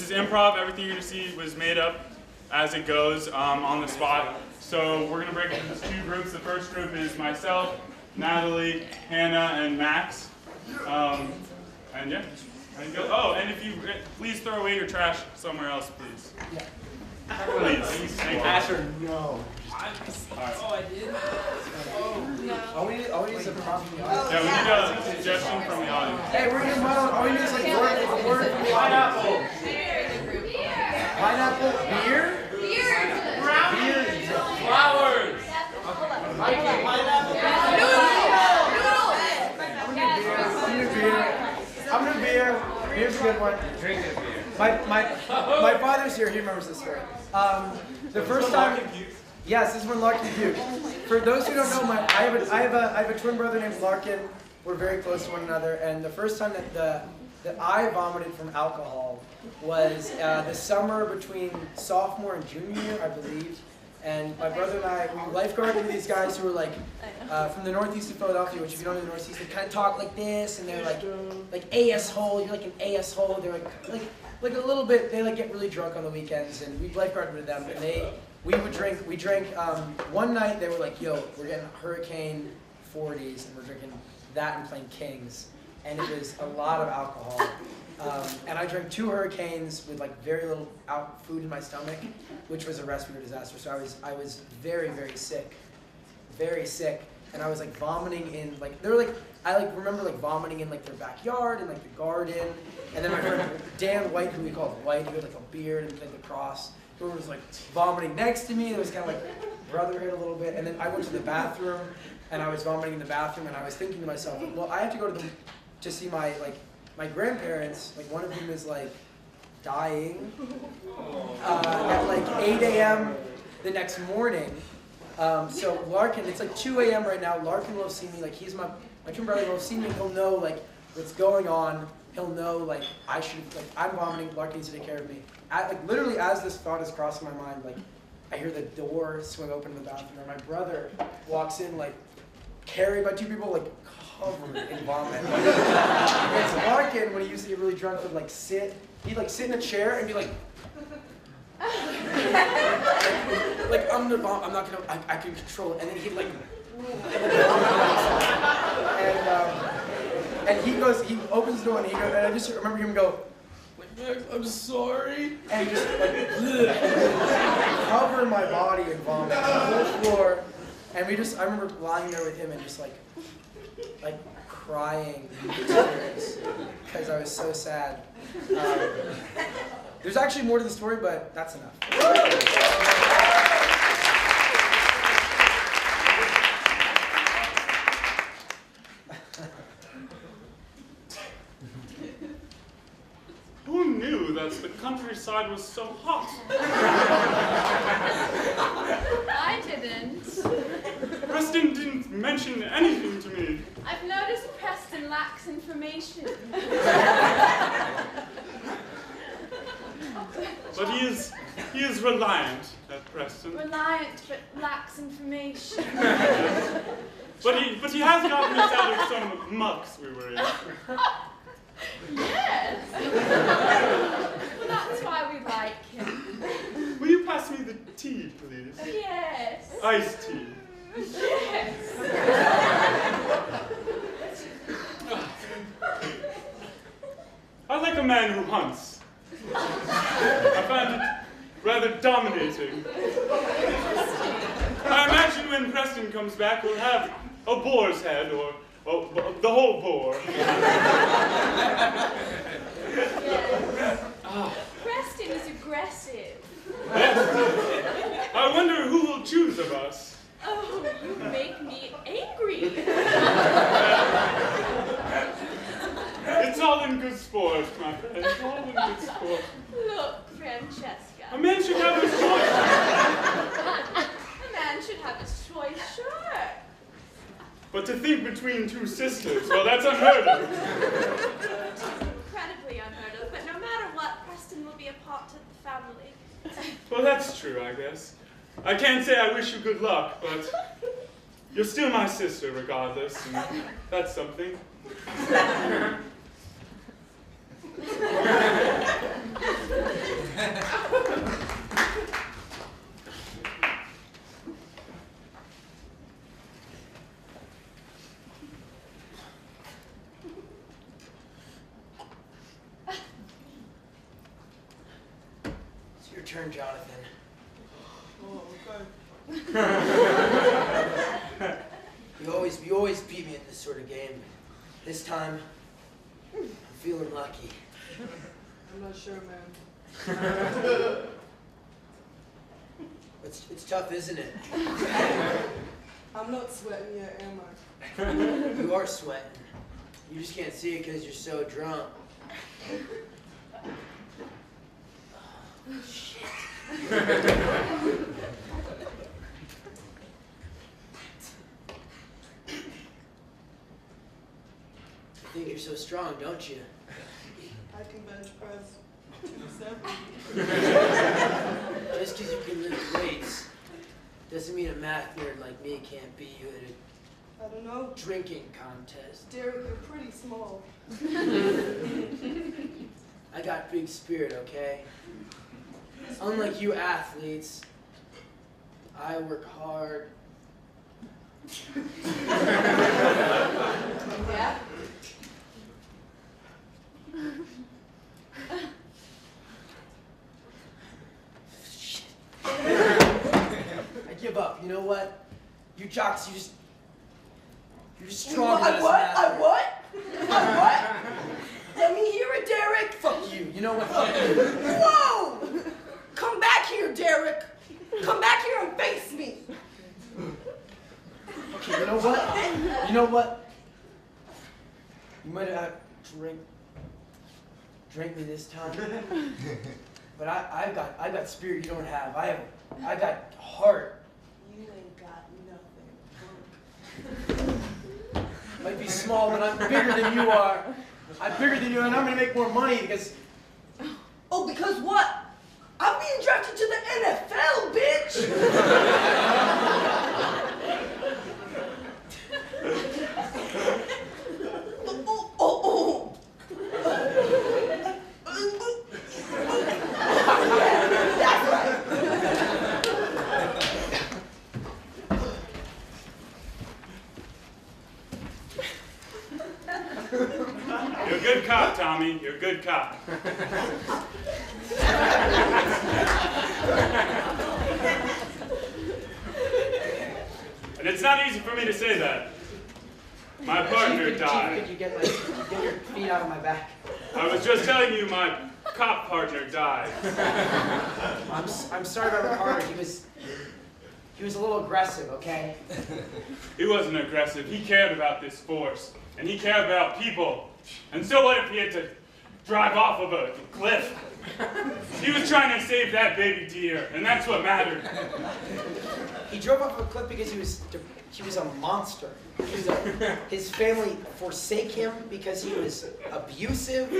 This is improv. Everything you're going to see was made up as it goes on the spot. So we're going to break it into two groups. The first group is myself, Natalie, Hannah, and Max. And yeah, and go. Oh, and if you please throw away your trash somewhere else, please. Yeah. Please. Thank you. Asher, no. Right. Oh, I did? All we need is a prompt from the audience. Yeah, we need a suggestion from the audience. Hey, we're gonna model. All we need is like a word from the audience. Pineapple, beer, brownies, Flowers. I'm gonna beer. Beer's a good one. Drink a beer. My father's here. He remembers this story. The first time. Yes, this is when Larkin puked. For those who don't know, I have a twin brother named Larkin. We're very close to one another, and the first time that I vomited from alcohol was the summer between sophomore and junior year, I believe. And my brother and I, we lifeguarded with these guys who were like from the northeast of Philadelphia, which if you don't know the northeast, they kind of talk like this, and they're like asshole. You're like an asshole. They're like a little bit. They like get really drunk on the weekends, and we lifeguarded with them, and we drank. One night they were like, yo, we're getting Hurricane 40s, and we're drinking that and playing Kings, and it was a lot of alcohol. And I drank 2 Hurricanes with like very little food in my stomach, which was a recipe for disaster. So I was very, very sick, and I was like vomiting in like I remember like vomiting in like their backyard and like the garden. And then my friend Dan White, who we called White, who had like a beard and played lacrosse, who was like vomiting next to me. It was kind of like brotherhood a little bit. And then I went to the bathroom, and I was vomiting in the bathroom, and I was thinking to myself, well, I have to go to see my grandparents. Like one of them is like dying at like 8 a.m. the next morning. So Larkin, it's like 2 a.m. right now. Larkin will have seen me. Like he's my twin brother will have seen me. He'll know like what's going on. He'll know like I should I'm vomiting. Larkin needs to take care of me. Literally as this thought is crossing my mind, like I hear the door swing open in the bathroom, and my brother walks in like carried by 2 people like covered in vomit. Because Larkin, when he used to get really drunk, would like sit. He'd like sit in a chair and be like. Like I'm gonna vomit. I'm not gonna. I can control it. And then he'd like. And he goes. He opens the door and he goes. And I just remember him go. Like, I'm sorry. And just like cover my body in vomit on the whole floor. And I remember lying there with him and just like crying tears because I was so sad. There's actually more to the story, but that's enough. Who knew that the countryside was so hot? I didn't. Preston didn't mention anything to me. I've noticed Preston lacks information. But he is reliant at Preston. Reliant but lacks information. But he has gotten us out of some mucks we were in. Yes. Well, that's why we like him. Will you pass me the tea, please? Yes. Iced tea. Yes. I like a man who hunts. I find it rather dominating. I imagine when Preston comes back, we'll have a boar's head or the whole boar. Yes. Preston is aggressive. Yes. I wonder who will choose of us. Oh, you make me angry. It's all in good sport, my friend. It's all in good sport. Look, Francesca. A man should have his choice. A man should have his choice, sure. But to think between 2 sisters, well, that's unheard of. Incredibly unheard of, but no matter what, Preston will be a part of the family. Well, that's true, I guess. I can't say I wish you good luck, but you're still my sister regardless, and that's something. Your turn, Jonathan. Oh, okay. You always beat me at this sort of game. This time, I'm feeling lucky. I'm not sure, man. It's tough, isn't it? I'm not sweating yet, am I? You are sweating. You just can't see it because you're so drunk. Oh, shit. You think you're so strong, don't you? I can bench press 270. Just because you can lift weights doesn't mean a math nerd like me can't beat you at I don't know. a drinking contest. Derek, you're pretty small. I got big spirit, okay? Unlike you athletes, I work hard. Yeah? Shit. I give up. You know what? You jocks, you're just stronger than us. What? Let me hear it, Derek. Fuck you. You know what? Fuck you. Whoa! Come back here, Derek. Come back here and face me. Okay, you know what? You know what? You might have drank me this time, but I've got spirit you don't have. I got heart. You ain't got nothing. Might be small, but I'm bigger than you are. I'm bigger than you, and I'm gonna make more money because. Oh, because what? I'm being drafted to the NFL, bitch. You're a good cop, Tommy. You're a good cop. And it's not easy for me to say that. My partner died. Could you get your feet out of my back? I was just telling you my cop partner died. I'm sorry about Ricardo. He was a little aggressive, okay? He wasn't aggressive. He cared about this force. And he cared about people. And so what if he had to drive off of a cliff? He was trying to save that baby deer, and that's what mattered. He drove off a cliff because he was a monster. His family forsake him because he was abusive,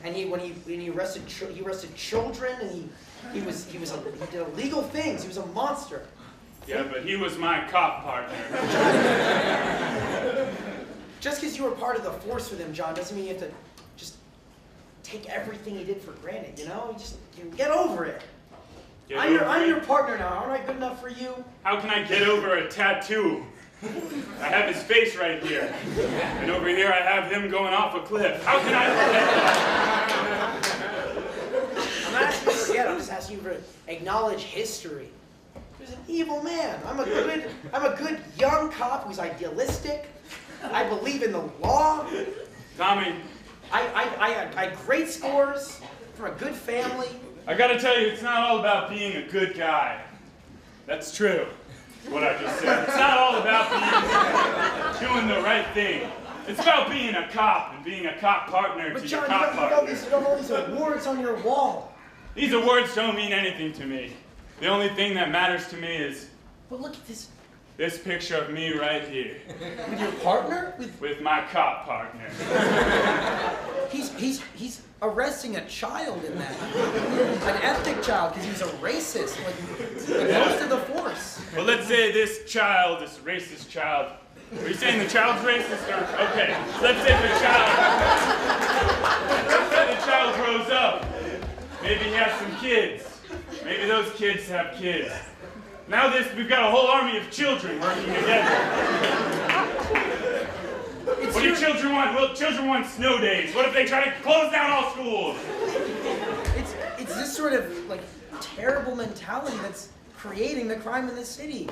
and when he arrested children, and he did illegal things. He was a monster. Yeah, but he was my cop partner. Just because you were part of the force with him, John, doesn't mean you have to just take everything he did for granted. You know, you get over it. I'm your partner now. Aren't I good enough for you? How can I get over a tattoo? I have his face right here. And over here I have him going off a cliff. How can I forget that? I'm not asking you to forget. I'm just asking you to acknowledge history. He was an evil man. I'm a good young cop who's idealistic. I believe in the law. Tommy, I had great scores from a good family. I gotta tell you, it's not all about being a good guy. That's true, what I just said. It's not all about doing the right thing. It's about being a cop and being a cop partner to your cop partner. You don't all these awards on your wall. These awards don't mean anything to me. The only thing that matters to me is But look at this. this picture of me right here. With your partner? With my cop partner. He's arresting a child in that. An ethnic child, because he's a racist, like most of the force. Well, let's say this child, this racist child. Are you saying the child's racist or okay? Let's say the child grows up. Maybe he has some kids. Maybe those kids have kids. Now we've got a whole army of children working together. What do children want? Well, children want snow days. What if they try to close down all schools? It's this sort of like terrible mentality that's creating the crime in this city.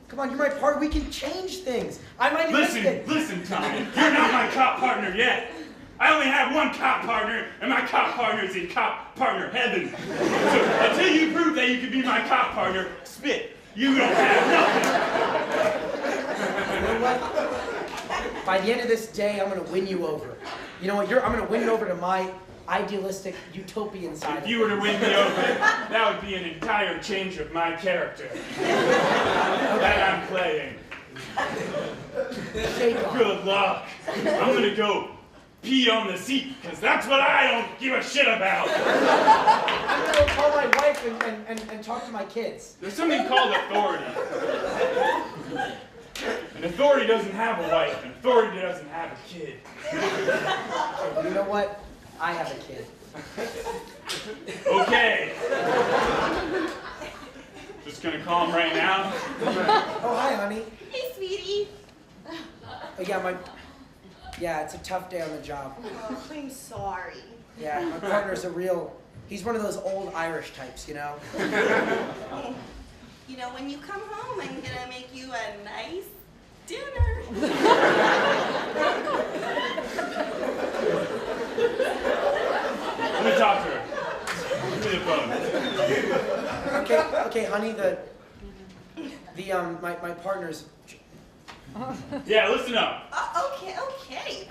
Come on, you're my partner. We can change things. I might Listen, Tommy. You're not my cop partner yet. I only have one cop partner, and my cop partner is in cop partner heaven. So until you prove that you can be my cop partner, spit. You don't have nothing. You know what? By the end of this day, I'm going to win you over. You know what? I'm going to win you over to my idealistic utopian side. If you were to win me over, that would be an entire change of my character that I'm playing. Good luck. I'm going to go pee on the seat, because that's what I don't give a shit about. I'm going to call my wife and talk to my kids. There's something called authority. And authority doesn't have a wife, and authority doesn't have a kid. You know what? I have a kid. Okay. Just gonna call him right now. Oh, hi, honey. Hey, sweetie. Oh, yeah, it's a tough day on the job. Oh, I'm sorry. Yeah, my partner's he's one of those old Irish types, you know? You know, when you come home, I'm gonna make you a nice dinner. Let me talk to her. Give me the phone. Okay, honey, my partner's... Yeah, listen up. Okay.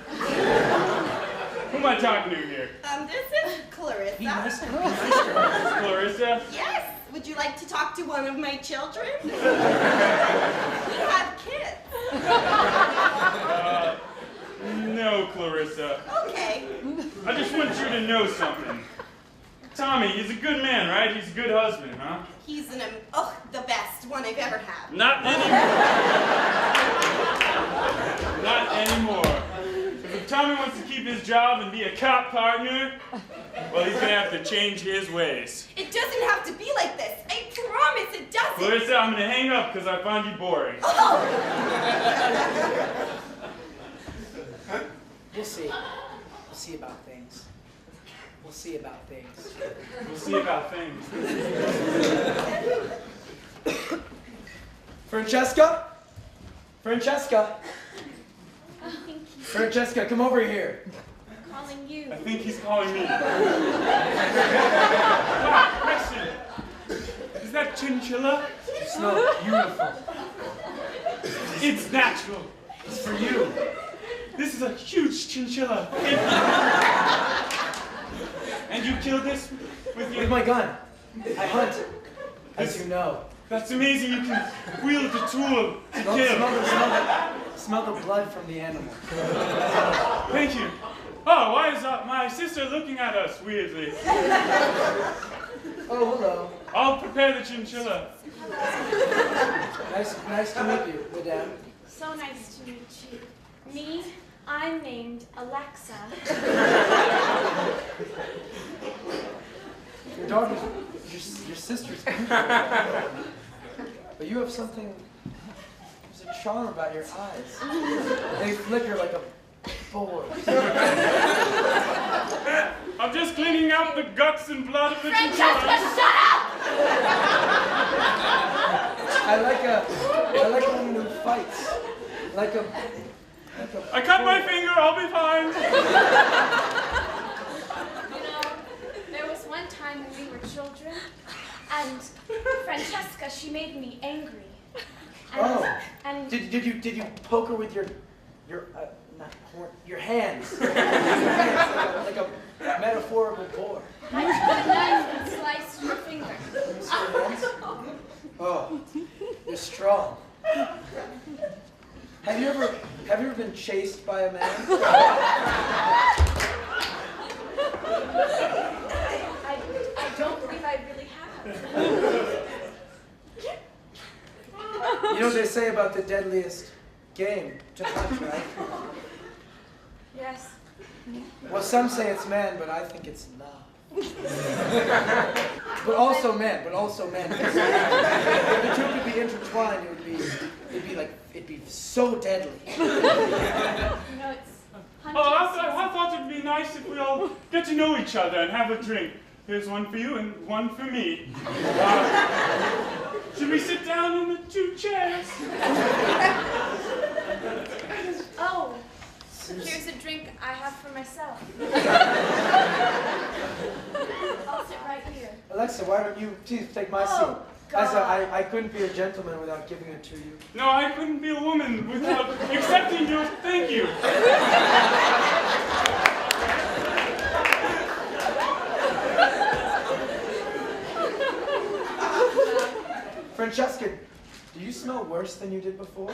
Who am I talking to here? This is Clarissa. Be nice to her. Clarissa? Yes. Would you like to talk to one of my children? We have kids. No, Clarissa. Okay. I just want you to know something. Tommy, he's a good man, right? He's a good husband, huh? He's the best one I've ever had. Not anymore. Not anymore. Because if Tommy wants to keep his job and be a cop partner, well, he's going to have to change his ways. It doesn't have to be like this. I promise it doesn't. Clarissa, I'm going to hang up because I find you boring. We'll see. We'll see about things. We'll see about things. We'll see about things. Francesca? Francesca? Oh, thank you. Francesca, come over here. I'm calling you. I think he's calling me. Wow, question. Is that chinchilla? You smell beautiful. It's natural. It's for you. This is a huge chinchilla. And you killed this with your... With my gun. I hunt, as you know. That's amazing. You can wield the tool to kill. Smell the blood from the animal. Thank you. Oh, why is my sister looking at us weirdly? Oh, hello. I'll prepare the chinchilla. Nice to meet you, madame. So nice to meet you. Me, I'm named Alexa. Your daughter's, your sister's beautiful. But you have something, there's a charm about your eyes. They flicker like a board. I'm just cleaning out the guts and blood of the Francesca, chinchilla. shut up! I like a woman who fights. I cut my finger, I'll be fine. You know, there was one time when we were children, and Francesca, she made me angry. And Did you poke her with your hands? like a metaphorical board. I took a knife and sliced your finger. Oh, you're strong. Have you ever been chased by a man? I don't believe I really have. You know what they say about the deadliest game to punch, right? Yes. Well, some say it's man, but I think it's love. But also men. If the two could be intertwined, it'd be so deadly. You know, it's hunting Oh, I thought it'd be nice if we all get to know each other and have a drink. Here's one for you and one for me. Should we sit down on the 2 chairs? Oh, here's a drink I have for myself. I'll sit right here. Alexa, why don't you please take my seat? Oh, God. I couldn't be a gentleman without giving it to you. No, I couldn't be a woman without accepting your thank you. Francesca, do you smell worse than you did before?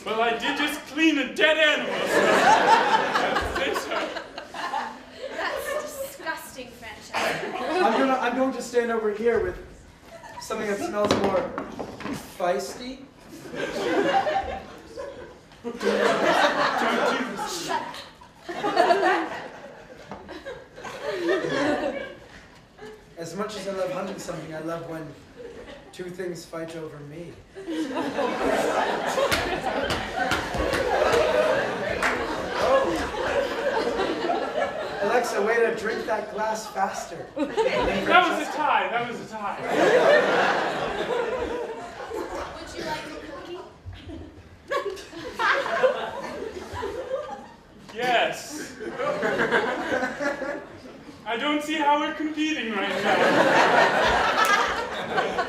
Well, I did just clean a dead animal, so I think so. That's disgusting, Francesca. I'm going to stand over here with something that smells more feisty. Shut up. As much as I love hunting something, I love when 2 things fight over me. Oh. Alexa, way to drink that glass faster. That was a tie. That was a tie. Would you like a cookie? Yes. I don't see how we're competing right now.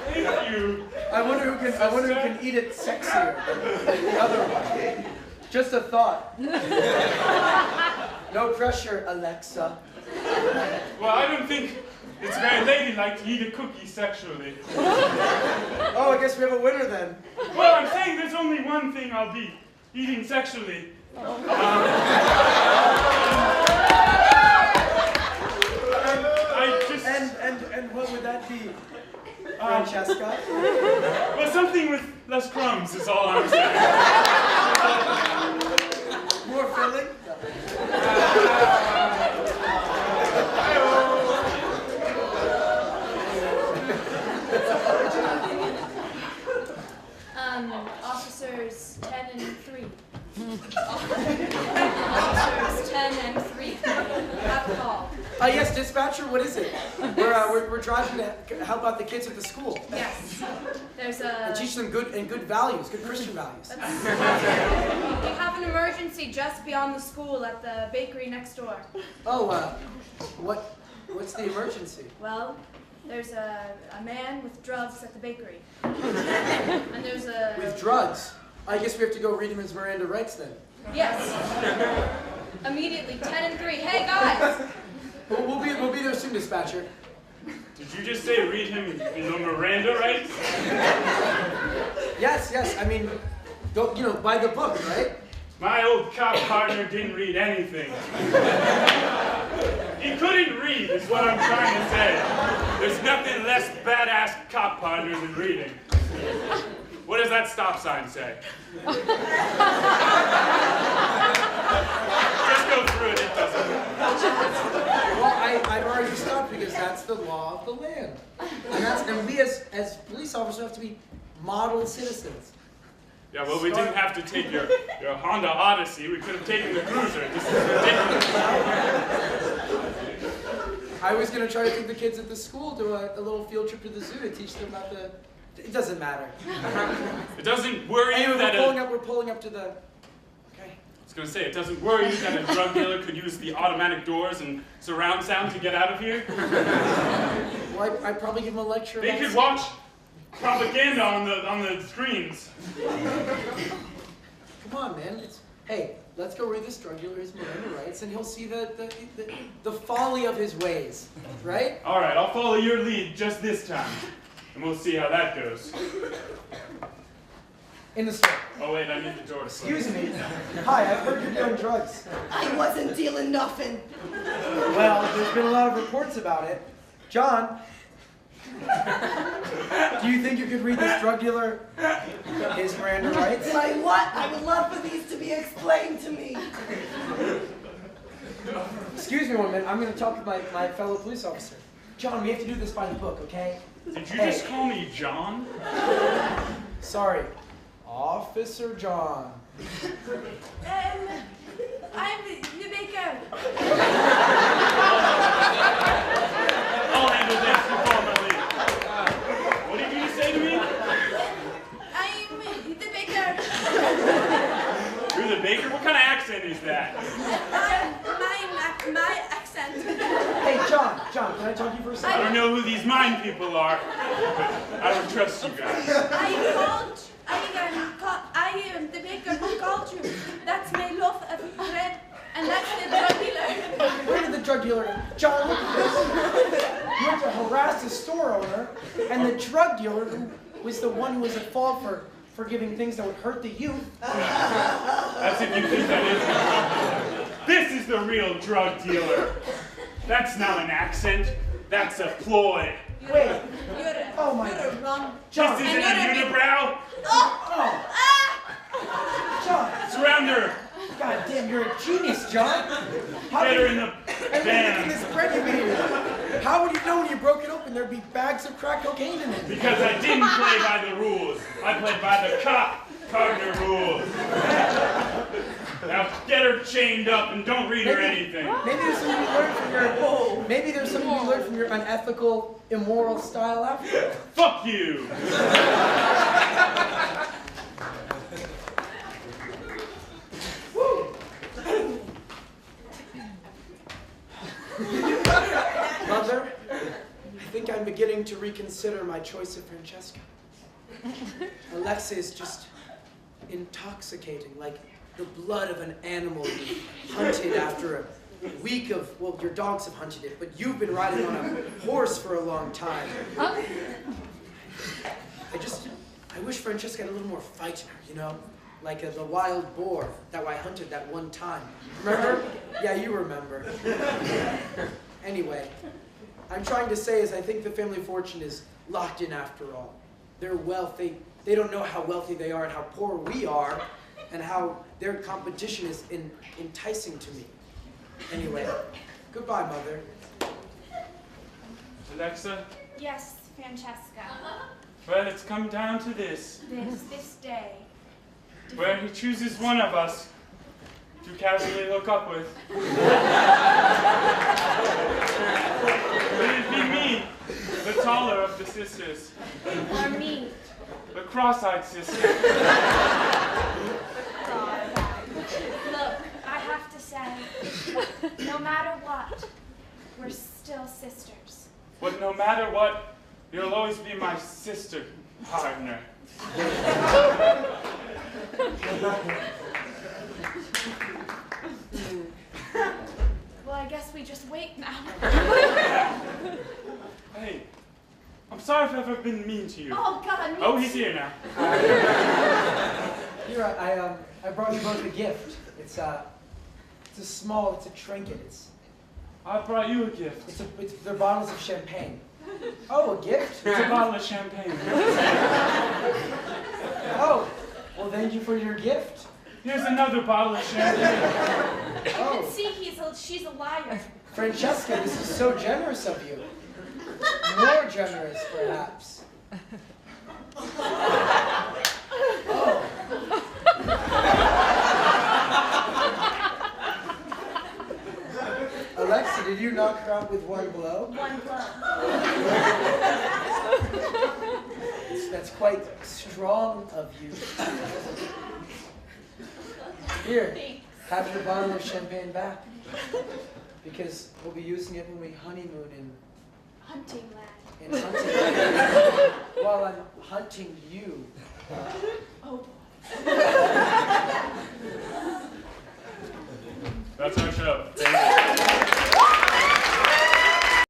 Thank you. I wonder who can eat it sexier than the other one. Just a thought. No pressure, Alexa. Well, I don't think it's very ladylike to eat a cookie sexually. Oh, I guess we have a winner then. Well, I'm saying there's only one thing I'll be eating sexually. And what would that be, Francesca? Well, something with less crumbs is all I'm saying. More filling? Officers 10 and 3. Officers 10 and 3. Have a call. Yes, dispatcher, what is it? We're driving to help out the kids at the school. Yes. There's And teach them good values, good Christian values. We have an emergency just beyond the school at the bakery next door. Oh, what's the emergency? Well, there's a man with drugs at the bakery. And there's a... With drugs? I guess we have to go read him his Miranda rights then. Yes. Immediately, 10 and 3. Hey, guys! We'll be there soon, dispatcher. Did you just say read him the Miranda rights? Yes. I mean, go, buy the book, right? My old cop partner didn't read anything. He couldn't read, is what I'm trying to say. There's nothing less badass cop partner than reading. What does that stop sign say? Just go through it, it doesn't. Well, I've already stopped because that's the law of the land. And we as police officers have to be model citizens. Yeah, well, we didn't have to take your Honda Odyssey. We could have taken the Cruiser. This is ridiculous. I was going to try to take the kids at the school to a little field trip to the zoo to teach them about the... It doesn't matter. It doesn't worry you Anyway, that we're pulling up to the... Okay. I was going to say, it doesn't worry you that a drug dealer could use the automatic doors and surround sound to get out of here? Well, I'd probably give them a lecture. They could watch propaganda on the screens. Come on, man. Hey, let's go read this drug dealer his Miranda rights, and he'll see the folly of his ways, right? All right, I'll follow your lead just this time, and we'll see how that goes. In the store. Oh wait, I need the door. Excuse me. Hi, I've heard you're doing drugs. I wasn't dealing nothing. Well, there's been a lot of reports about it. John, do you think you could read this drug dealer his Miranda rights? My what? I would love for these to be explained to me. Excuse me one minute. I'm going to talk with my fellow police officer. John, we have to do this by the book, okay? Did you just call me John? Sorry. Officer John. I'm the baker. I don't know who these mine people are, but I don't trust you guys. I am the baker who called you. That's my loaf of bread, and that's the drug dealer. Where did the drug dealer? John, look at this. You went to harass the store owner, and the drug dealer, who was the one who was at fault for giving things that would hurt the youth. As if you think that is the drug dealer. This is the real drug dealer. That's not an accent. That's a ploy. Wait. Oh my God. Wrong. John. This isn't a unibrow. Oh. John. Surround her. God damn, you're a genius, John. Get her in the And look at van. this bread you made. How would you know when you broke it open there'd be bags of crack cocaine in it? Because I didn't play by the rules. I played by the Cogner rules. Now get her chained up and don't read her anything. Maybe there's something you learned from your. Maybe there's something you learned from your unethical, immoral style after. Fuck you. Mother, I think I'm beginning to reconsider my choice of Francesca. Alexa is just intoxicating, like the blood of an animal you hunted after a week of, well, your dogs have hunted it, but you've been riding on a horse for a long time. I wish Francesca had a little more fight in her, you know? Like the wild boar that I hunted that one time. Remember? Yeah, you remember. Anyway, I'm trying to say is I think the family fortune is locked in after all. Their wealth, they don't know how wealthy they are and how poor we are, and how their competition is enticing to me. Anyway, goodbye, Mother. Alexa, Yes, Francesca. well, it's come down to this. This day. Where he chooses one of us to casually hook up with. Will it be me, the taller of the sisters? Or me. The cross-eyed sister. Look, I have to say, no matter what, we're still sisters. But no matter what, you'll always be my sister partner. Well, I guess we just wait now. Hey, I'm sorry if I've ever been mean to you. Oh, God, me Oh, he's too. here now. You're right. I brought you both a gift. It's a trinket. I brought you a gift. They're bottles of champagne. Oh, a gift? It's a bottle of champagne. Oh, well, thank you for your gift. Here's another bottle of champagne. Oh, See, she's a liar. Francesca, this is so generous of you. More generous, perhaps. Oh. Alexa, did you knock her out with one blow? One blow. That's quite strong of you. Here, Thanks. have your bottle of champagne back. Because we'll be using it when we honeymoon Hunting land. in hunting land. While I'm hunting you. Oh, boy.